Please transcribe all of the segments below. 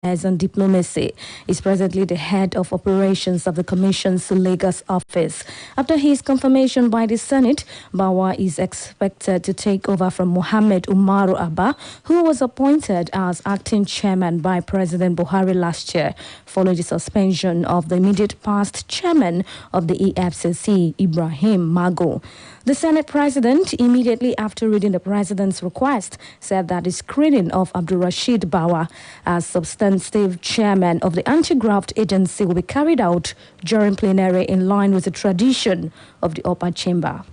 and Diplomacy, is presently the head of operations of the Commission's Lagos office. After his confirmation by the Senate, Bawa is expected to take over from Mohammed Umaru Abba, who was appointed as acting chairman by President Buhari last year, following the suspension of the immediate past chairman of the EFCC, Ibrahim Mago. The Senate President, immediately after reading the President's request, said that the screening of Abdulrashid Bawa as substantive chairman of the anti-graft agency will be carried out during plenary in line with the tradition of the upper chamber.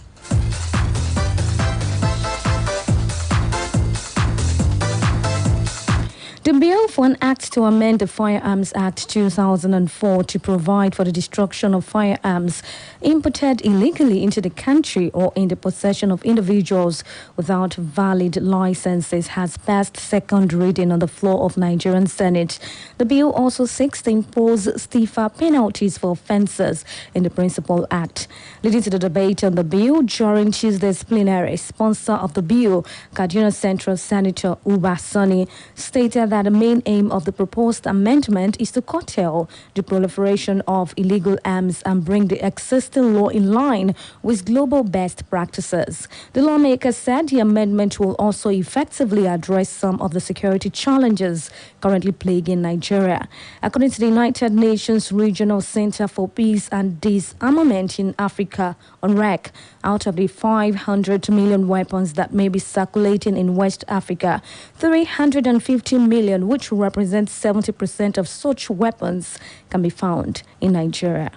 The bill for an act to amend the Firearms Act 2004 to provide for the destruction of firearms imported illegally into the country or in the possession of individuals without valid licenses has passed second reading on the floor of Nigerian Senate. The bill also seeks to impose stiffer penalties for offences in the Principal Act. Leading to the debate on the bill during Tuesday's plenary, sponsor of the bill, Kaduna Central Senator Uba Sani, stated that the main aim of the proposed amendment is to curtail the proliferation of illegal arms and bring the existing law in line with global best practices. The lawmaker said the amendment will also effectively address some of the security challenges currently plaguing Nigeria. According to the United Nations Regional Center for Peace and Disarmament in Africa, UNREC, out of the 500 million weapons that may be circulating in West Africa, 350 million, which represents 70% of such weapons, can be found in Nigeria.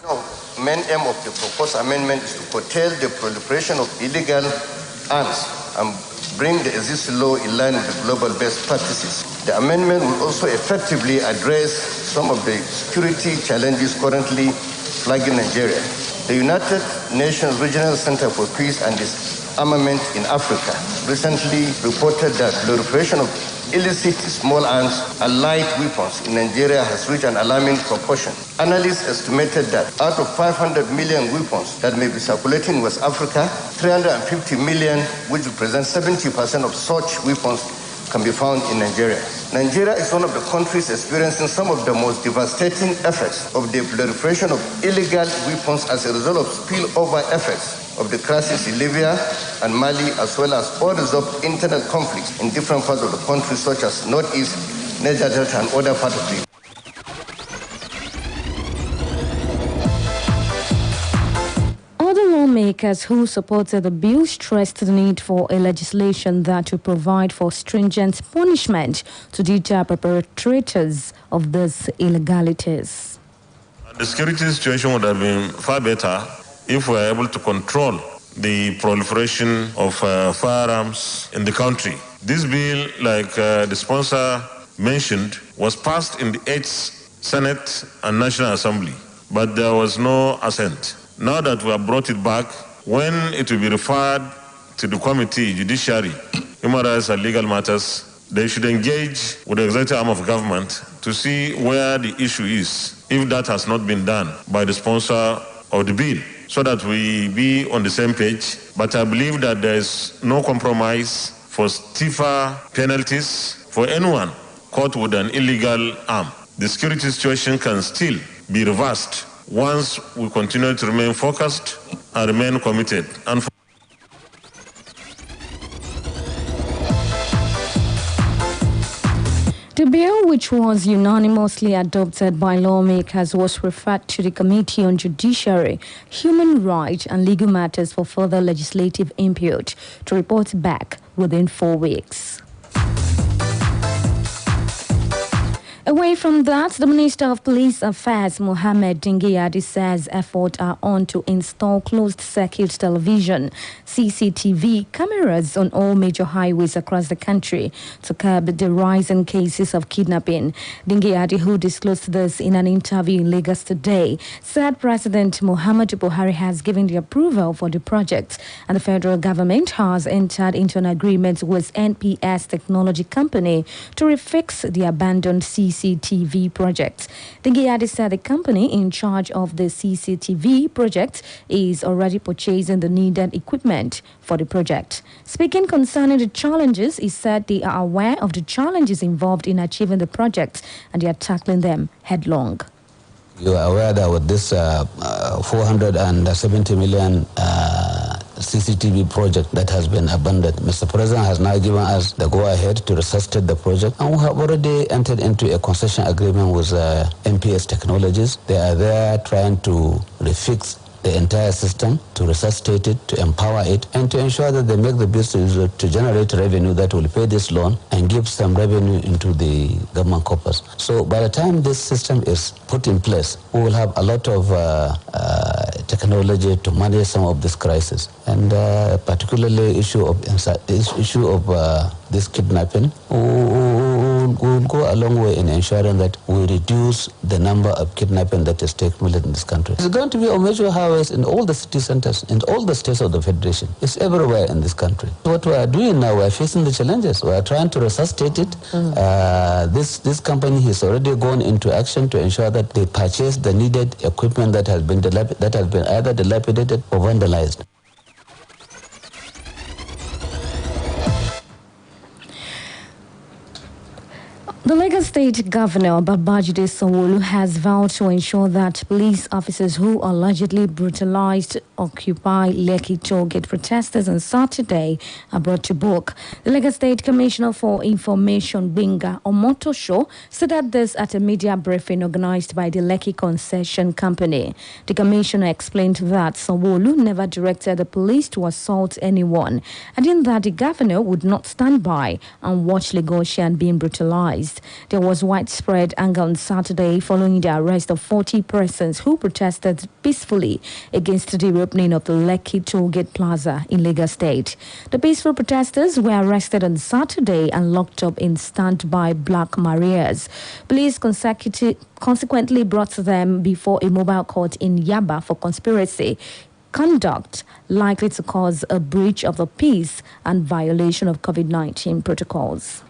The main aim of the proposed amendment is to curtail the proliferation of illegal arms and bring the existing law in line with the global best practices. The amendment will also effectively address some of the security challenges currently plaguing Nigeria. The United Nations Regional Center for Peace and Disarmament in Africa recently reported that the proliferation of illicit small arms and light weapons in Nigeria has reached an alarming proportion. Analysts estimated that out of 500 million weapons that may be circulating in West Africa, 350 million, which represents 70% of such weapons, can be found in Nigeria. Nigeria is one of the countries experiencing some of the most devastating effects of the proliferation of illegal weapons as a result of spillover effects of the crisis in Libya and Mali, as well as unresolved internal conflicts in different parts of the country, such as Northeast, Niger Delta, and other parts of the Lawmakers who supported the bill stressed the need for a legislation that will provide for stringent punishment to deter perpetrators of these illegalities. The security situation would have been far better if we were able to control the proliferation of firearms in the country. This bill, like the sponsor mentioned, was passed in the 8th Senate and National Assembly, but there was no assent. Now that we have brought it back, when it will be referred to the committee, judiciary, human rights and legal matters, they should engage with the executive arm of government to see where the issue is, if that has not been done by the sponsor of the bill, so that we be on the same page. But I believe that there is no compromise for stiffer penalties for anyone caught with an illegal arm. The security situation can still be reversed once we continue to remain focused and remain committed. The bill, which was unanimously adopted by lawmakers, was referred to the Committee on Judiciary, Human Rights and Legal Matters for further legislative input to report back within 4 weeks. Away from that, the Minister of Police Affairs, Mohammed Dingyadi, says efforts are on to install closed-circuit television, CCTV cameras on all major highways across the country to curb the rising cases of kidnapping. Dingyadi, who disclosed this in an interview in Lagos today, said President Muhammadu Buhari has given the approval for the project and the federal government has entered into an agreement with NPS Technology Company to refix the abandoned CCTV CCTV project. The Giyadi said the company in charge of the CCTV project is already purchasing the needed equipment for the project. Speaking concerning the challenges, he said they are aware of the challenges involved in achieving the project and they are tackling them headlong. You are aware that with this 470 million CCTV project that has been abandoned, Mr. President has now given us the go-ahead to resuscitate the project, and we have already entered into a concession agreement with MPS Technologies. They are there trying to refix the entire system, to resuscitate it, to empower it, and to ensure that they make the business to generate revenue that will pay this loan and give some revenue into the government coffers. So by the time this system is put in place, we will have a lot of technology to manage some of this crisis. And particularly issue of this kidnapping will go a long way in ensuring that we reduce the number of kidnapping that is taking place in this country. It's going to be on major highways in all the city centers, in all the states of the Federation. It's everywhere in this country. What we are doing now, we are facing the challenges. We are trying to resuscitate it. This company has already gone into action to ensure that they purchase the needed equipment that has been either dilapidated or vandalized. The Lagos State Governor Babajide Sanwo-Olu has vowed to ensure that police officers who allegedly brutalized Occupy Lekki Tollgate protesters on Saturday are brought to book. The Lagos State Commissioner for Information, Binga Omotosho, said this at a media briefing organized by the Lekki Concession Company. The commissioner explained that Sanwo-Olu never directed the police to assault anyone, adding that the governor would not stand by and watch Lagosians being brutalized. There was widespread anger on Saturday following the arrest of 40 persons who protested peacefully against the reopening of the Lekki Tollgate Plaza in Lagos State. The peaceful protesters were arrested on Saturday and locked up in standby Black Marias. Police consequently brought them before a mobile court in Yaba for conspiracy conduct likely to cause a breach of the peace and violation of COVID-19 protocols.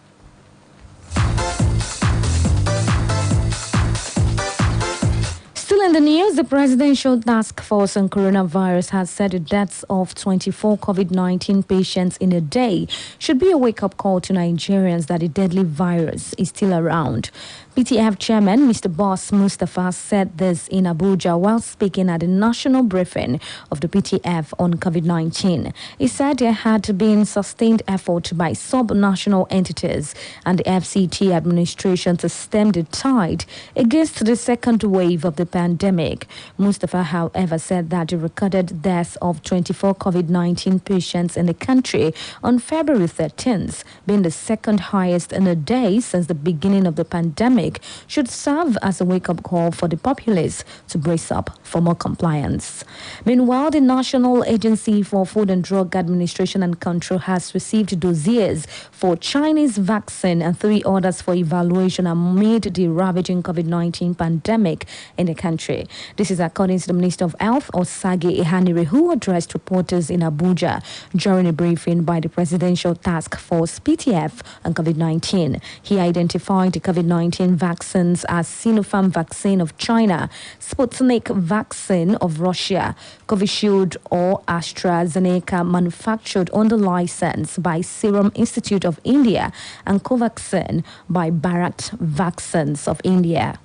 Still in the news, the Presidential Task Force on Coronavirus has said the deaths of 24 COVID-19 patients in a day should be a wake-up call to Nigerians that the deadly virus is still around. PTF Chairman Mr. Boss Mustafa said this in Abuja while speaking at the national briefing of the PTF on COVID-19. He said there had been sustained effort by sub-national entities and the FCT administration to stem the tide against the second wave of the pandemic. Mustafa, however, said that the recorded deaths of 24 COVID-19 patients in the country on February 13th, being the second highest in a day since the beginning of the pandemic, should serve as a wake-up call for the populace to brace up for more compliance. Meanwhile, the National Agency for Food and Drug Administration and Control has received dossiers for Chinese vaccine and 3 orders for evaluation amid the ravaging COVID-19 pandemic in the country. This is according to the Minister of Health, Osage Ihanire, who addressed reporters in Abuja during a briefing by the Presidential Task Force PTF on COVID-19. He identified the COVID-19 vaccines as Sinopharm vaccine of China, Sputnik vaccine of Russia, Covishield or AstraZeneca manufactured under license by Serum Institute of India, and Covaxin by Bharat Vaccines of India.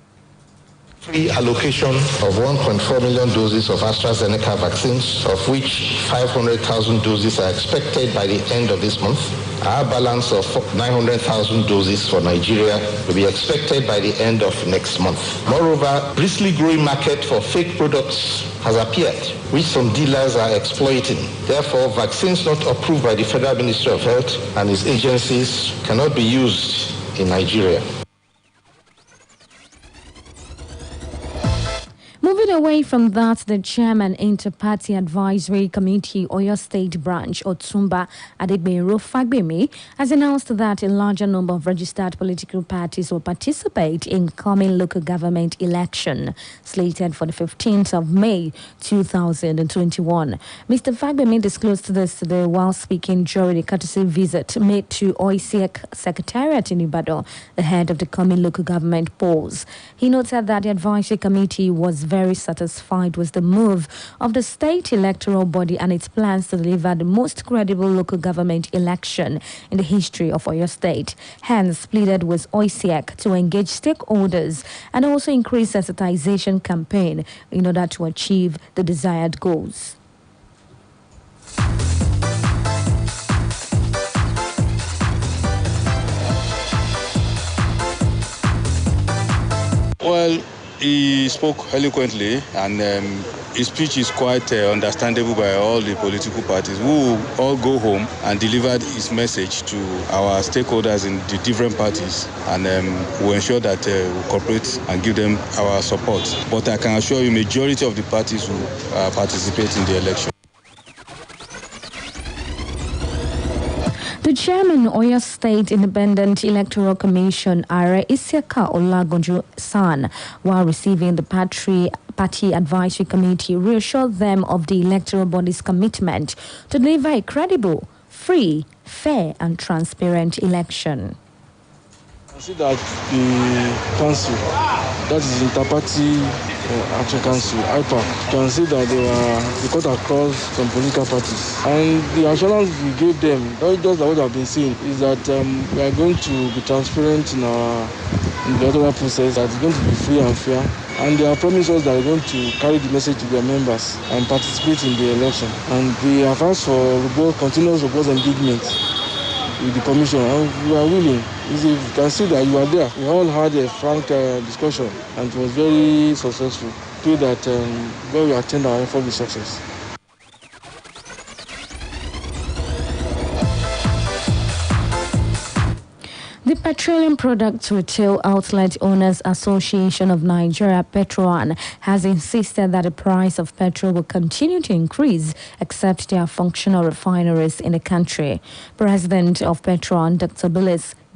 Free allocation of 1.4 million doses of AstraZeneca vaccines, of which 500,000 doses are expected by the end of this month. Our balance of 900,000 doses for Nigeria will be expected by the end of next month. Moreover, briskly growing market for fake products has appeared, which some dealers are exploiting. Therefore, vaccines not approved by the Federal Ministry of Health and its agencies cannot be used in Nigeria. Moving Moving away from that, the chairman Inter-Party Advisory Committee Oyo State Branch, Otumba Fagbemi, has announced that a larger number of registered political parties will participate in coming local government election, slated for the 15th of May 2021. Mr. Fagbemi disclosed this today while speaking during a courtesy visit made to OISEC Secretariat in Ibadan, ahead of the coming local government polls. He noted that the advisory committee was very satisfied with the move of the state electoral body and its plans to deliver the most credible local government election in the history of Oyo State. Hence, pleaded with OISEC to engage stakeholders and also increase sensitization campaign in order to achieve the desired goals. Well, he spoke eloquently, and his speech is quite understandable by all the political parties, who all go home and delivered his message to our stakeholders in the different parties, and we'll ensure that we cooperate and give them our support. But I can assure you, majority of the parties will participate in the election. The chairman Oyo State Independent Electoral Commission, Are Isiaka Olagunju San, while receiving the Party Advisory Committee, reassured them of the electoral body's commitment to deliver a credible, free, fair and transparent election. I see that the council, that is Inter-Party Action Council, IPAC, can see that they cut across some political parties. And the assurance we gave them, not just what I've been saying, is that we are going to be transparent in the electoral process, that it's going to be free and fair. And they have promised us that they're going to carry the message to their members and participate in the election. And they have asked for continuous robust engagement with the commission, and we are willing. You can see that you are there. We all had a frank discussion, and it was very successful. Pray that when we attend our effort with success. The Petroleum Products Retail Outlet Owners Association of Nigeria, Petron, has insisted that the price of petrol will continue to increase except there are functional refineries in the country. President of Petron, Dr.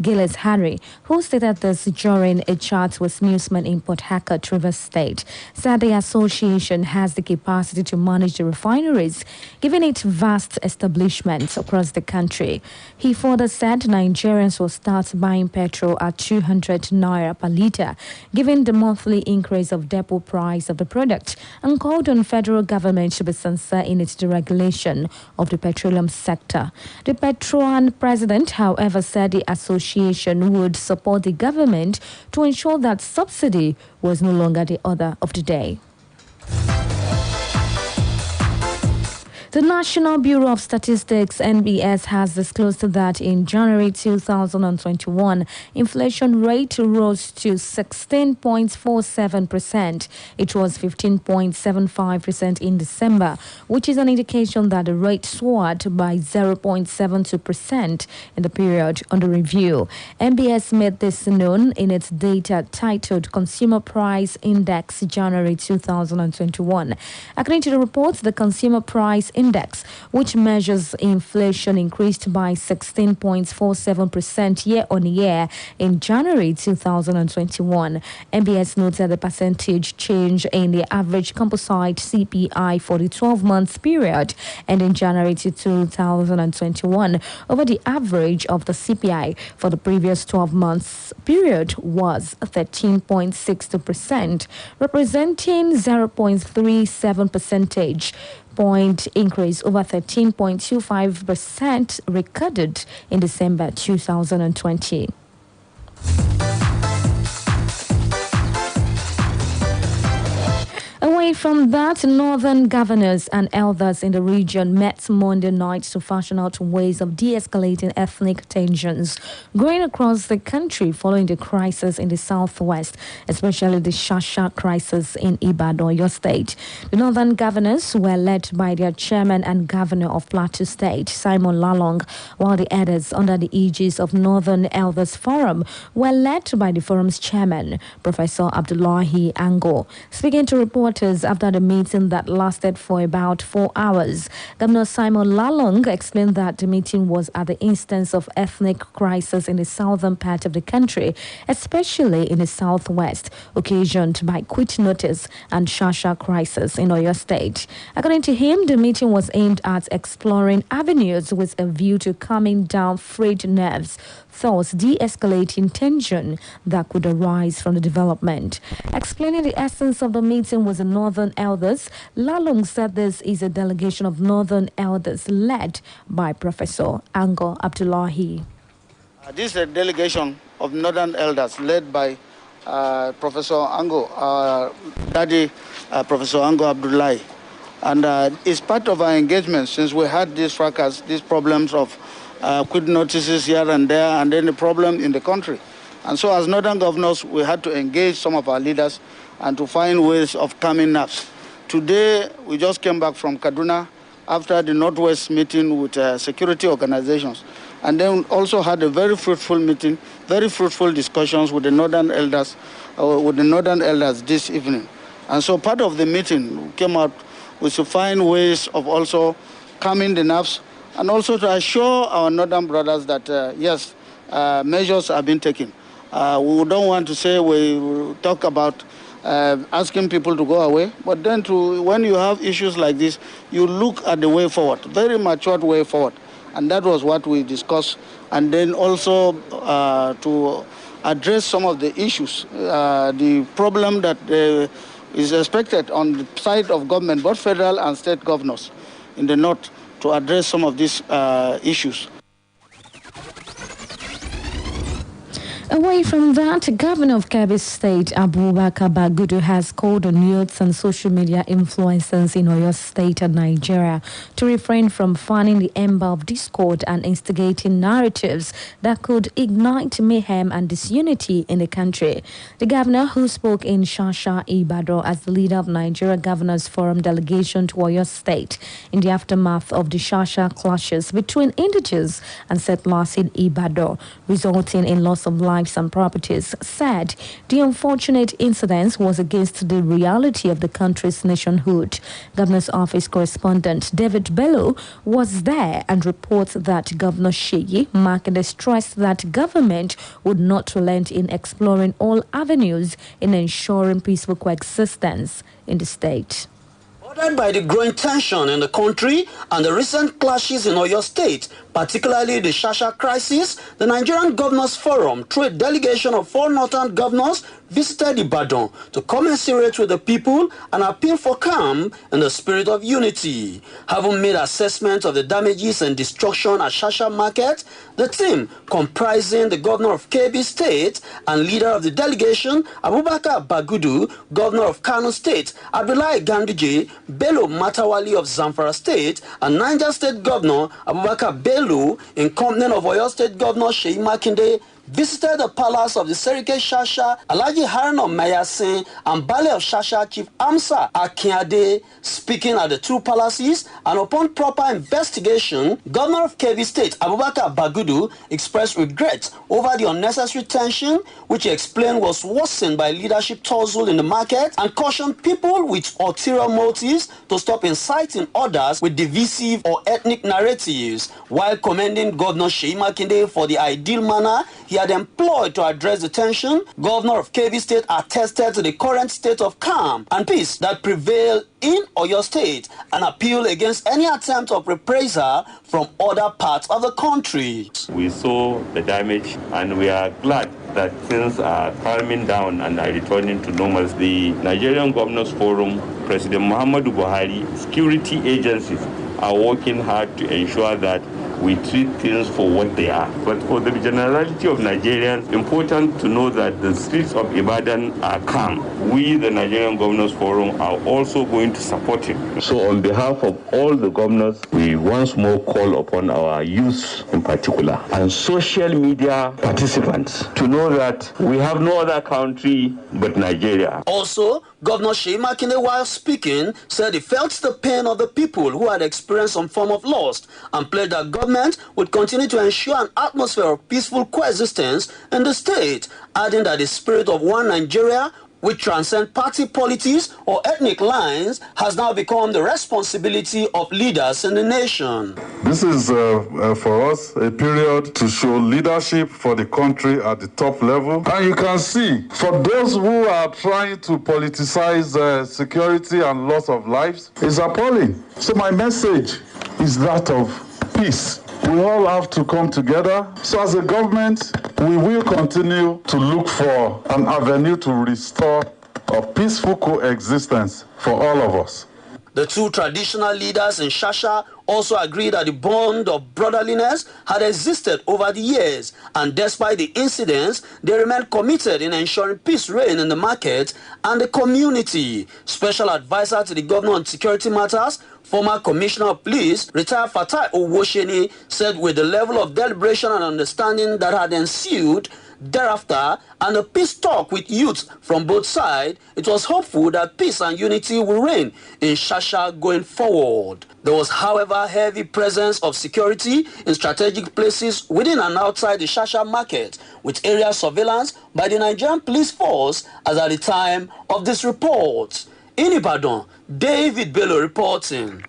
Gillis Harry, who stated this during a chat with Newsman in Port Harcourt, Rivers State, said the association has the capacity to manage the refineries, given its vast establishments across the country. He further said Nigerians will start buying petrol at 200 naira per litre, given the monthly increase of depot price of the product, and called on federal government to be sincere in its deregulation of the petroleum sector. The Petron president, however, said the association would support the government to ensure that subsidy was no longer the order of the day. The National Bureau of Statistics, NBS, has disclosed that in January 2021, inflation rate rose to 16.47%. It was 15.75% in December, which is an indication that the rate soared by 0.72% in the period under review. NBS made this known in its data titled Consumer Price Index January 2021. According to the report, the Consumer Price Index, which measures inflation, increased by 16.47% year on year in January 2021. NBS noted the percentage change in the average composite CPI for the 12-month period ending January 2021 over the average of the CPI for the previous 12 months period was 13.62%, representing 0.37 percentage point increase over 13.25% recorded in December 2020. Away from that, northern governors and elders in the region met Monday night to fashion out ways of de-escalating ethnic tensions going across the country following the crisis in the southwest, especially the Shasha crisis in Ibadan, Oyo State. The northern governors were led by their chairman and governor of Plateau State, Simon Lalong, while the others under the aegis of Northern Elders Forum were led by the forum's chairman, Professor Abdullahi Ango. Speaking to reporters was after the meeting that lasted for about 4 hours. Governor Simon Lalong explained that the meeting was at the instance of ethnic crisis in the southern part of the country, especially in the southwest, occasioned by quit notice and Shasha crisis in Oyo State. According to him, the meeting was aimed at exploring avenues with a view to calming down frayed nerves, thus de-escalating tension that could arise from the development. Explaining the essence of the meeting with the Northern Elders, Lalong said this is a delegation of Northern Elders led by Professor Ango Abdullahi. This is a delegation of Northern Elders led by Professor Ango, Professor Ango Abdullahi. And it's part of our engagement since we had these fracas, these problems of quit notices here and there, and then the problem in the country. And so as Northern governors, we had to engage some of our leaders and to find ways of calming nerves. Today, we just came back from Kaduna after the Northwest meeting with security organizations, and then also had a very fruitful meeting, very fruitful discussions with the Northern Elders, this evening. And so part of the meeting came out was to find ways of also calming the nerves and also to assure our Northern brothers that, yes, measures have been taken. We don't want to say we talk about asking people to go away, but then when you have issues like this, you look at the way forward, very matured way forward. And that was what we discussed. And then also to address some of the issues, the problem that is expected on the side of government, both federal and state governors in the north, to address some of these issues. Away from that, Governor of Kebbi State, Abubakar Bagudu, has called on youths and social media influencers in Oyo State and Nigeria to refrain from fanning the ember of discord and instigating narratives that could ignite mayhem and disunity in the country. The governor, who spoke in Shasha, Ibadan, as the leader of Nigeria Governors Forum delegation to Oyo State in the aftermath of the Shasha clashes between indigenous and settlers in Ibadan, resulting in loss of life and properties, said the unfortunate incident was against the reality of the country's nationhood. Governor's office correspondent David Bello was there and reports that Governor Sheyi Makinde stressed that government would not relent in exploring all avenues in ensuring peaceful coexistence in the state. Bothered by the growing tension in the country and the recent clashes in Oyo State, particularly the Shasha crisis, the Nigerian Governors Forum, through a delegation of 4 northern governors, visited Ibadan to commiserate with the people and appeal for calm in the spirit of unity. Having made assessment of the damages and destruction at Shasha Market, the team, comprising the governor of Kebbi State and leader of the delegation, Abubakar Bagudu, governor of Kano State, Abdullahi Ganduje, Bello Matawali of Zamfara State, and Niger State Governor Abubakar Bello, in company of Oyo State Governor Sheyi Makinde, visited the palace of the Serike Shasha, Alhaji Haruna Mayasin, and Bale of Shasha Chief Amsa Akinade, speaking at the 2 palaces, and upon proper investigation, Governor of Kebbi State, Abubakar Bagudu, expressed regret over the unnecessary tension, which he explained was worsened by leadership tussle in the market, and cautioned people with ulterior motives to stop inciting others with divisive or ethnic narratives, while commending Governor Sheyi Makinde for the ideal manner he had employed to address the tension. Governor of Kebbi State attested to the current state of calm and peace that prevail in Oyo State and appealed against any attempt of reprisal from other parts of the country. We saw the damage and we are glad that things are calming down and are returning to normalcy. The Nigerian Governors Forum, President Muhammadu Buhari, security agencies are working hard to ensure that we treat things for what they are. But for the generality of Nigerians, important to know that the streets of Ibadan are calm. We, the Nigerian Governors Forum, are also going to support him. So on behalf of all the governors, we once more call upon our youth in particular and social media participants to know that we have no other country but Nigeria. Also, Governor Sheyi Makinde, while speaking, said he felt the pain of the people who had experienced some form of loss and pledged that government would continue to ensure an atmosphere of peaceful coexistence in the state, adding that the spirit of one Nigeria, which transcend party politics or ethnic lines, has now become the responsibility of leaders in the nation. This is for us a period to show leadership for the country at the top level. And you can see, for those who are trying to politicize security and loss of lives, it's appalling. So my message is that of peace. We all have to come together. So as a government, we will continue to look for an avenue to restore a peaceful coexistence for all of us. The two traditional leaders in Shasha also agreed that the bond of brotherliness had existed over the years, and despite the incidents, they remained committed in ensuring peace reign in the market and the community. Special advisor to the governor on security matters, former commissioner of police, retired Fatai Owosheni, said with the level of deliberation and understanding that had ensued thereafter and a peace talk with youth from both sides, it was hopeful that peace and unity will reign in Shasha going forward. There was, however, heavy presence of security in strategic places within and outside the Shasha market, with area surveillance by the Nigerian police force as at the time of this report. In Ibadan, David Bello reporting.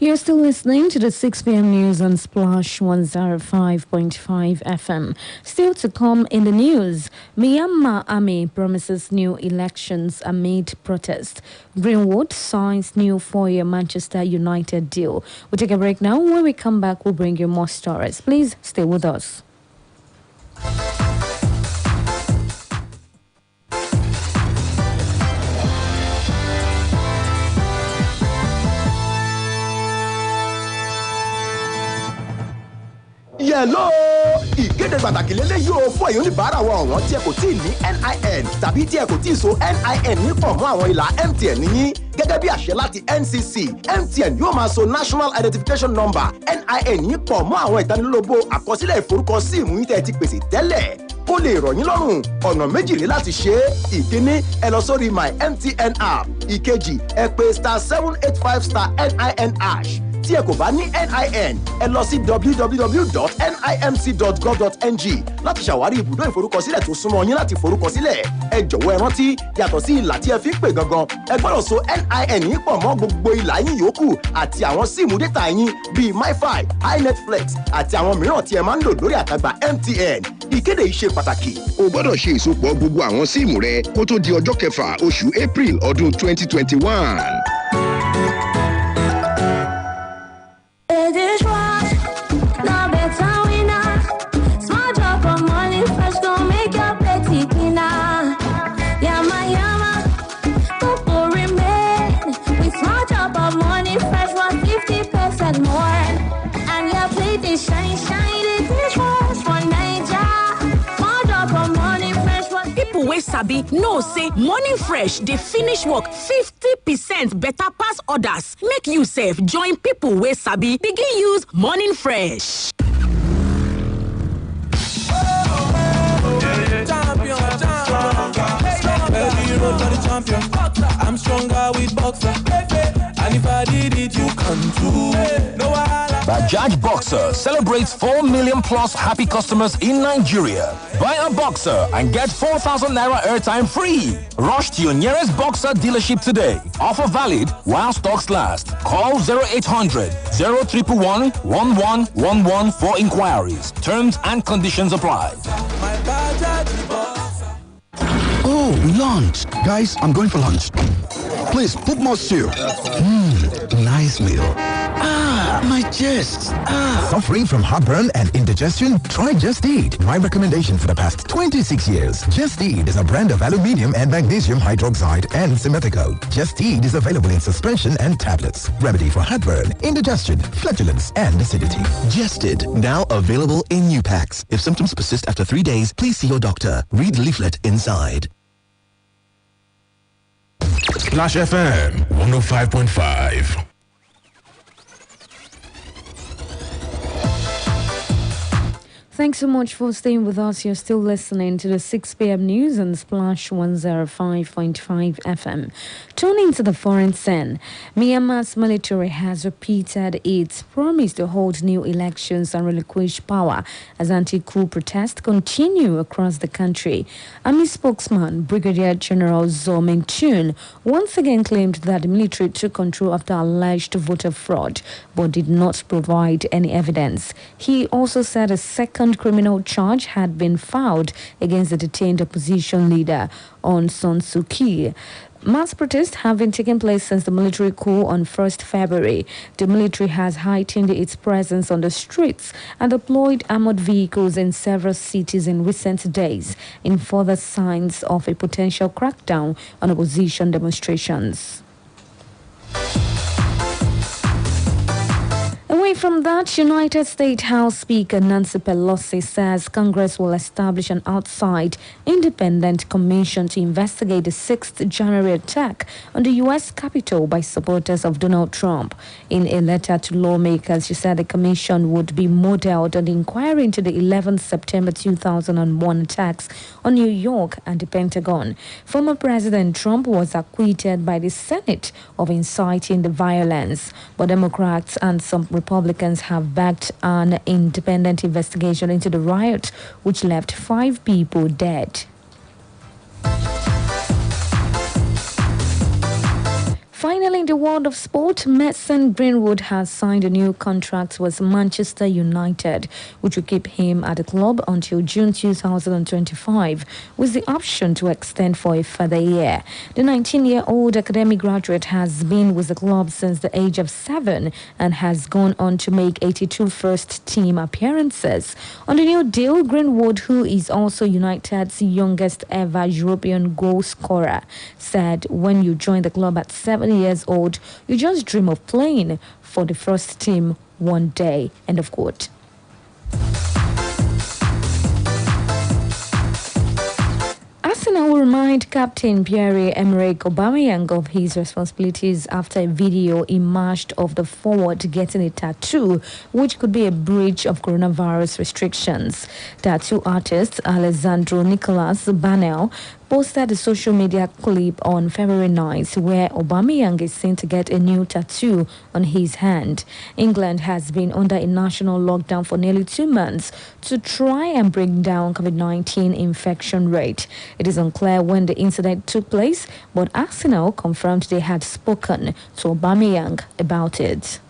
You're still listening to the 6 p.m. news on Splash 105.5 FM. Still to come in the news, Myanmar army promises new elections amid protest. Greenwood signs new 4-year Manchester United deal. We'll take a break now. When we come back, we'll bring you more stories. Please stay with us. Yellow! Ìkéde pàtàkì lélẹ́yìí o fún ẹ̀yin oníbàárà wa ọ̀wọ́n tí ẹ kò tí ì ní NIN tàbí tí ẹ kò tí ì so NIN ní pọ̀ mọ́ àwọn ìlà MTN yín gẹ́gẹ́ bí àṣẹ láti NCC. MTN yóò máa so National Identification Number NIN yín pọ̀ mọ́ àwọn ìtanilólobó àkọsílẹ̀ ìforúkọsí ìmú yín tẹ́ ẹ ti pèsè tẹ́lẹ̀. Kó lè rọ̀ yín lọ́rùn, ọ̀nà méjì ní láti ṣe é. Ìkíní, ẹ lọ sórí My MTN app. Ìkejì, ẹ pè *785*NIN#. Tí ẹ kò bá ní NIN, ẹ lọ sí www.nimc.gov.ng láti ṣàwárí ibùdó ìforúkọsílẹ̀ tó súnmọ́ yín láti forúkọsílẹ̀. Ẹ jọ̀wọ́ ẹ rántí, yàtọ̀ sí ìlà tí ẹ fi ń pè gangan, ẹ gbọ́dọ̀ so NIN yín pọ̀ mọ́ gbogbo ìlà yín yòókù àti àwọn síìmù dátà yín bíi MiFi, iNetflix àti àwọn mìíràn tí ẹ máa ń lò lórí àtàgbà MTN. Ìkéde yìí ṣe pàtàkì. O gbọ́dọ̀ ṣe ìsopọ̀ gbogbo àwọn síìmù rẹ kó tó di ọjọ́ kẹfà oṣù April ọdún 2021. Wey sabi know say morning fresh dey finish work 50% better pass others. Make you sef join people wey sabi begin use morning fresh. I'm stronger with Boxer. And if I did it, you can too. No, Bajaj Boxer celebrates 4 million plus happy customers in Nigeria. Buy a Boxer and get 4,000 naira airtime free. Rush to your nearest Boxer dealership today. Offer valid while stocks last. Call 0800 011 1111 for inquiries. Terms and conditions apply. Oh, lunch. Guys, I'm going for lunch. Please, put more stew. Nice meal. My chest. Suffering from heartburn and indigestion? Try Just Eat. My recommendation for the past 26 years. Just Eat is a brand of aluminium and magnesium hydroxide and simethicone. Just Eat is available in suspension and tablets. Remedy for heartburn, indigestion, flatulence, and acidity. Just Eat. Now available in new packs. If symptoms persist after 3 days, please see your doctor. Read leaflet inside. Splash FM 105.5. Thanks so much for staying with us. You're still listening to the 6 p.m. news on Splash 105.5 FM. Turning to the foreign scene, Myanmar's military has repeated its promise to hold new elections and relinquish power as anti-coup protests continue across the country. Army spokesman Brigadier General Zo Min-chun once again claimed that the military took control after alleged voter fraud, but did not provide any evidence. He also said a second criminal charge had been filed against the detained opposition leader Aung San Suu Kyi. Mass protests have been taking place since the military coup on 1st February. The military has heightened its presence on the streets and deployed armored vehicles in several cities in recent days, in further signs of a potential crackdown on opposition demonstrations. Away from that, United States House Speaker Nancy Pelosi says Congress will establish an outside independent commission to investigate the 6th January attack on the U.S. Capitol by supporters of Donald Trump. In a letter to lawmakers, she said the commission would be modeled on the inquiry into the 11th September 2001 attacks on New York and the Pentagon. Former President Trump was acquitted by the Senate of inciting the violence, but Democrats and some Republicans have backed an independent investigation into the riot, which left 5 people dead. Finally, in the world of sport, Mason Greenwood has signed a new contract with Manchester United, which will keep him at the club until June 2025, with the option to extend for a further year. The 19-year-old academy graduate has been with the club since the age of 7 and has gone on to make 82 first-team appearances. On the new deal, Greenwood, who is also United's youngest ever European goal scorer, said, "When you join the club at 7 years old, you just dream of playing for the first team one day." End of quote. Arsenal will remind captain Pierre-Emerick Aubameyang of his responsibilities after a video emerged of the forward getting a tattoo, which could be a breach of coronavirus restrictions. Tattoo artist Alessandro Nicolas Banel posted a social media clip on February 9th where Aubameyang is seen to get a new tattoo on his hand. England has been under a national lockdown for nearly 2 months to try and bring down COVID-19 infection rate. It is unclear when the incident took place, but Arsenal confirmed they had spoken to Aubameyang about it.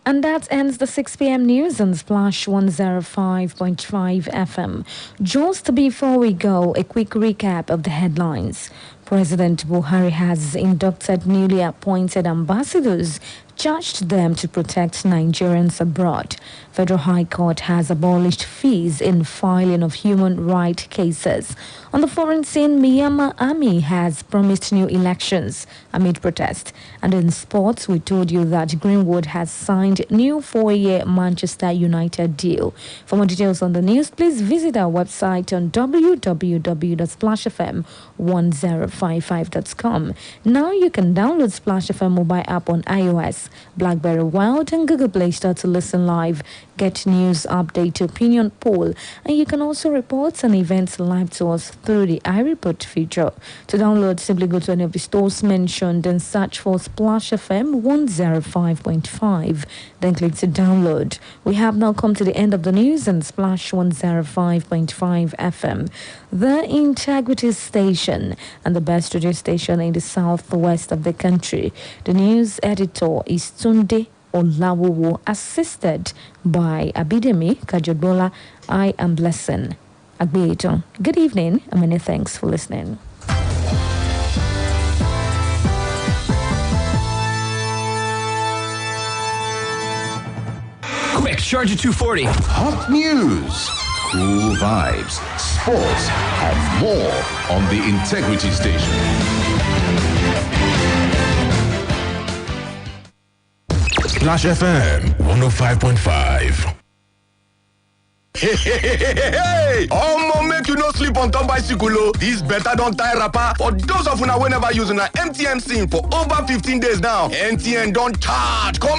And that ends the 6 p.m. news on Splash 105.5 FM. Just before we go, a quick recap of the headlines. President Buhari has inducted newly appointed ambassadors, charged them to protect Nigerians abroad. Federal High Court has abolished fees in filing of human rights cases. On the foreign scene, Myanmar Army has promised new elections amid protest. And in sports, we told you that Greenwood has signed new 4-year Manchester United deal. For more details on the news, please visit our website on www.splashfm1055.com. Now you can download Splash FM mobile app on iOS, BlackBerry Wild and Google Play Store to listen live, get news, update, opinion poll, and you can also report on events live to us through the iReport feature. To download, simply go to any of the stores mentioned and search for Splash FM 105.5. Then click to download. We have now come to the end of the news and Splash 105.5 FM, the integrity station and the best radio station in the southwest of the country. The news editor is Tunde Olawowo, assisted by Abidemi Kajodola. I am Blessing Agbeetan. Good evening and many thanks for listening. Quick, Charger 240. Hot news, cool vibes, sports, and more on the Integrity Station. Splash FM 105.5. Hey, Omo, make you no sleep on top bicycle. This better don't tie rapper. For those of una who never use una MTN SIM for over 15 days now, MTN don't charge. Come